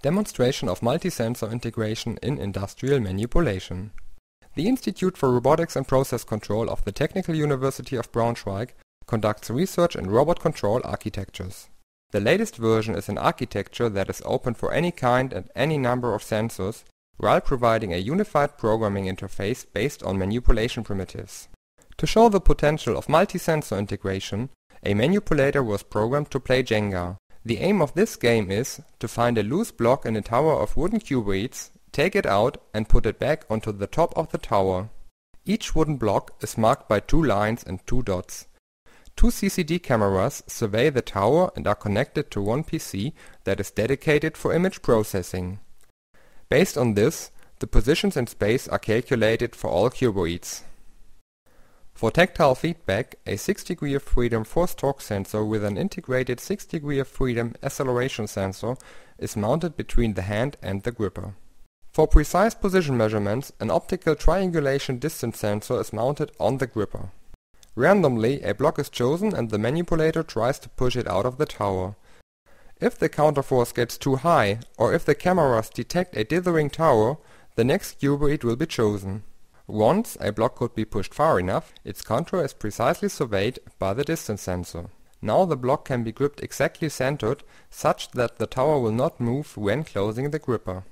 Demonstration of multi-sensor integration in industrial manipulation. The Institute for Robotics and Process Control of the Technical University of Braunschweig conducts research in robot control architectures. The latest version is an architecture that is open for any kind and any number of sensors, while providing a unified programming interface based on manipulation primitives. To show the potential of multi-sensor integration, a manipulator was programmed to play Jenga. The aim of this game is to find a loose block in a tower of wooden cuboids, take it out and put it back onto the top of the tower. Each wooden block is marked by 2 lines and 2 dots. 2 CCD cameras survey the tower and are connected to one PC that is dedicated for image processing. Based on this, the positions in space are calculated for all cuboids. For tactile feedback, a 6° of freedom force torque sensor with an integrated 6° of freedom acceleration sensor is mounted between the hand and the gripper. For precise position measurements, an optical triangulation distance sensor is mounted on the gripper. Randomly, a block is chosen and the manipulator tries to push it out of the tower. If the counterforce gets too high, or if the cameras detect a dithering tower, the next cuboid will be chosen. Once a block could be pushed far enough, its contour is precisely surveyed by the distance sensor. Now the block can be gripped exactly centered, such that the tower will not move when closing the gripper.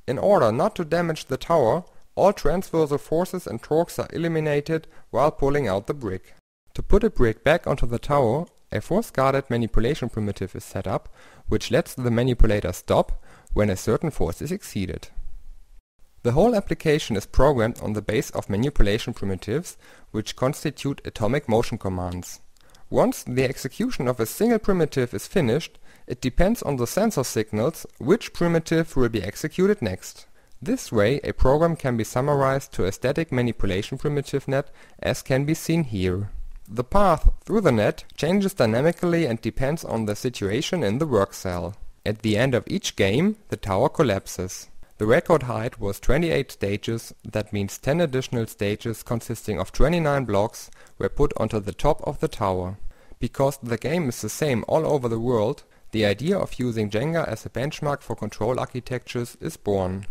In order not to damage the tower, all transversal forces and torques are eliminated while pulling out the brick. To put a brick back onto the tower, a force-guarded manipulation primitive is set up, which lets the manipulator stop when a certain force is exceeded. The whole application is programmed on the base of manipulation primitives, which constitute atomic motion commands. Once the execution of a single primitive is finished, it depends on the sensor signals which primitive will be executed next. This way, a program can be summarized to a static manipulation primitive net, as can be seen here. The path through the net changes dynamically and depends on the situation in the work cell. At the end of each game, the tower collapses. The record height was 28 stages, that means 10 additional stages consisting of 29 blocks were put onto the top of the tower. Because the game is the same all over the world, the idea of using Jenga as a benchmark for control architectures is born.